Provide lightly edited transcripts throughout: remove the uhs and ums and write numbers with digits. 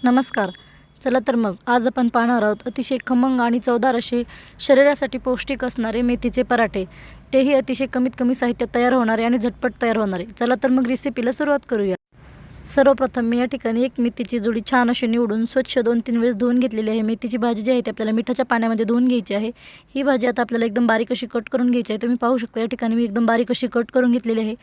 नमस्कार. चला तर मग आज आपण पाहणार आहोत अतिशय खमंग आणि चवदार असे शरीरासाठी पौष्टिक असणारे मेथीचे पराठे. तेही अतिशय कमीत कमी साहित्यात तयार होणारे आणि झटपट तयार होणारे. चला तर मग रेसिपीला सुरुवात करूया. सर्वप्रथम मी या ठिकाणी एक मेथीची जुडी छान अशी निवडून स्वच्छ 2-3 वेळेस धुवून घेतलेली आहे. मेथीची भाजी जी आहे ती आपल्याला मिठाच्या पाण्यामध्ये धुवून घ्यायची आहे. ही भाजी आता आपल्याला एकदम बारीक अशी कट करून घ्यायची आहे. तुम्ही पाहू शकता या ठिकाणी मी एकदम बारीक अशी कट करून घेतलेली आहे.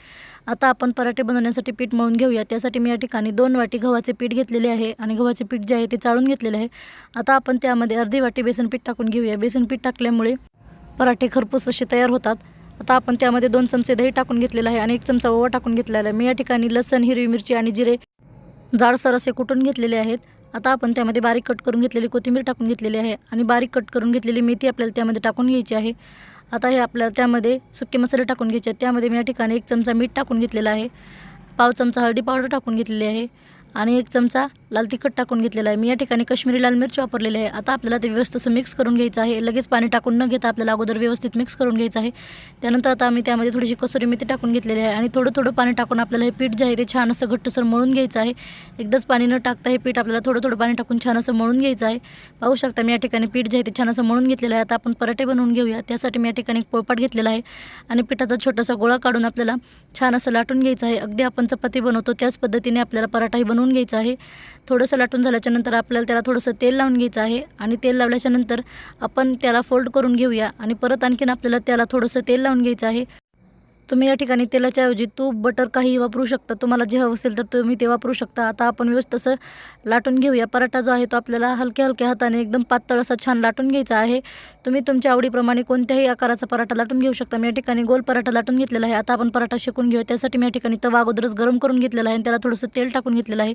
आता आपण पराठे बनवण्यासाठी पीठ मळून घेऊया. त्यासाठी मी या ठिकाणी 2 वाटी गव्हाचे पीठ घेतलेले आहे आणि गव्हाचे पीठ जे आहे ते चाळून घेतलेले आहे. आता आपण त्यामध्ये अर्धी वाटी बेसन पीठ टाकून घेऊया. बेसन पीठ टाकल्यामुळे पराठे खरपूस असे तयार होतात. आता आपण त्यामध्ये 2 चमचे दही टाकून घेतलेलं आहे आणि 1 चमचा ओवा टाकून घेतलेला आहे. मी या ठिकाणी लसण, हिरवी मिरची आणि जिरे जाडसर असे कुटून घेतलेले आहेत. आता आपण त्यामध्ये बारीक कट करून घेतलेली कोथिंबीर टाकून घेतलेली आहे आणि बारीक कट करून घेतलेली मेथी आपल्याला त्यामध्ये टाकून घ्यायची आहे. आता हे आपल्याला त्यामध्ये सुके मसाले टाकून घ्यायचे आहेत. त्यामध्ये मी या ठिकाणी 1 चमचा मीठ टाकून घेतलेला आहे, पाव चमचा हळदी पावडर टाकून घेतलेली आहे आणि 1 चमचा लाल तिखट टाकून घेतलेला आहे. मी या ठिकाणी काश्मीरी लाल मिरची वापरलेली आहे. आता आपल्याला ते व्यवस्थित असं मिक्स करून घ्यायचं आहे. लगेच पाणी टाकून न घेता आपल्याला अगोदर व्यवस्थित मिक्स करून घ्यायचं आहे. त्यानंतर आता आम्ही त्यामध्ये थोडीशी कसुरी मेथी टाकून घेतलेली आहे आणि थोडं थोडं पाणी टाकून आपल्याला हे पीठ जे आहे ते छान असं घट्टसर मळून घ्यायचं आहे. एकदाच पाणी न टाकता हे पीठ आपल्याला थोडं थोडं पाणी टाकून छान असं मळून घ्यायचं आहे. पाहू शकता मी या ठिकाणी पीठ जे आहे ते छान असं मळून घेतलेलं आहे. आता आपण पराठे बनवून घेऊया. त्यासाठी मी या ठिकाणी एक पोळपाट घेतलेला आहे आणि पिठाचा छोटासा गोळा काढून आपल्याला छान असं लाटून घ्यायचं आहे. अगदी आपण चपाती बनवतो त्याच पद्धतीने आपल्याला पराठाही बनवून घ्यायचा आहे. थोडंसं लाटून झाल्याच्या नंतर आपल्याला त्याला थोडंसं तेल लावून घ्यायचं आहे आणि तेल लावल्याच्या नंतर आपण त्याला फोल्ड करून घेऊया आणि परत आणखीन आपल्याला त्याला थोडंसं तेल लावून घ्यायचं आहे. तुम्ही या ठिकाणी तेलाच्या ऐवजी तूप, बटर काहीही वापरू शकता. तुम्हाला जे हवं असेल तर तुम्ही ते वापरू शकता. आता आपण व्यवस्थित असं लाटून घेऊया. पराठा जो आहे तो आपल्याला हलक्या हलक्या हाताने एकदम पातळ असा छान लाटून घ्यायचा आहे. तुम्ही तुमच्या आवडीप्रमाणे कोणत्याही आकाराचा पराठा लाटून घेऊ शकता. मी या ठिकाणी गोल पराठा लाटून घेतलेला आहे. आता आपण पराठा शेकून घेऊया. त्यासाठी मी या ठिकाणी तवा अगोदरच गरम करून घेतलेला आहे आणि त्याला थोडंसं तेल टाकून घेतलेलं आहे.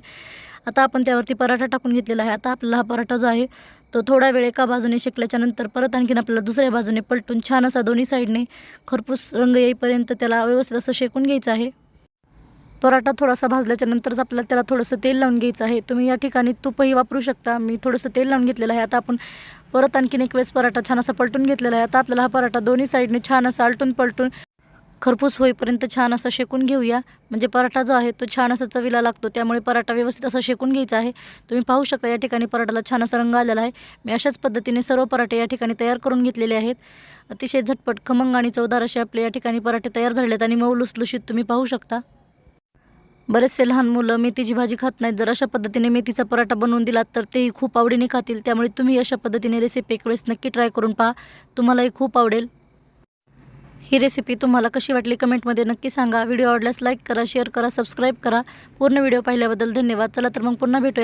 आता आपण त्यावरती पराठा टाकून घेतलेला आहे. आता आपल्याला हा पराठा जो आहे तो थोडा वेळ एका बाजूने शेकल्याच्या नंतर परत आणखीन आपल्याला दुसऱ्या बाजूने पलटून छान असा दोन्ही साईडने खरपूस रंग येईपर्यंत त्याला व्यवस्थित असं शेकून घ्यायचं आहे. पराठा थोडासा भाजल्याच्या नंतरच आपल्याला त्याला थोडंसं तेल लावून घ्यायचं आहे. तुम्ही या ठिकाणी तूपही वापरू शकता. मी थोडंसं तेल लावून घेतलेलं आहे. आता आपण परत आणखीन एक वेळेस पराठा छान असा पलटून घेतलेला आहे. आता आपल्याला हा पराठा दोन्ही साईडने छान असा आलटून पलटून खरपूस होईपर्यंत छान असं शेकून घेऊया. म्हणजे पराठा जो आहे तो छान असा चवीला लागतो. त्यामुळे पराठा व्यवस्थित असा शेकून घ्यायचा आहे. तुम्ही पाहू शकता या ठिकाणी पराठाला छान असा रंग आलेला आहे. मी अशाच पद्धतीने सर्व पराठे या ठिकाणी तयार करून घेतलेले आहेत. अतिशय झटपट, खमंग आणि चवदार असे आपले या ठिकाणी पराठे तयार झालेले आहेत आणि मऊ लुसलुशीत तुम्ही पाहू शकता. बरेचसे लहान मुलं मेथीची भाजी खात नाहीत. जर अशा पद्धतीने मेथीचा पराठा बनवून दिलात तर तेही खूप आवडीने खातील. त्यामुळे तुम्ही अशा पद्धतीने रेसिपी एक वेळेस नक्की ट्राय करून पहा. तुम्हालाही खूप आवडेल. ही रेसिपी तुम्हाला कशी वाटली कमेंटमध्ये नक्की सांगा. व्हिडिओ आवडल्यास लाईक करा, शेअर करा, सबस्क्राईब करा. पूर्ण व्हिडिओ पाहिल्याबद्दल धन्यवाद. चला तर मग पुन्हा भेटूया.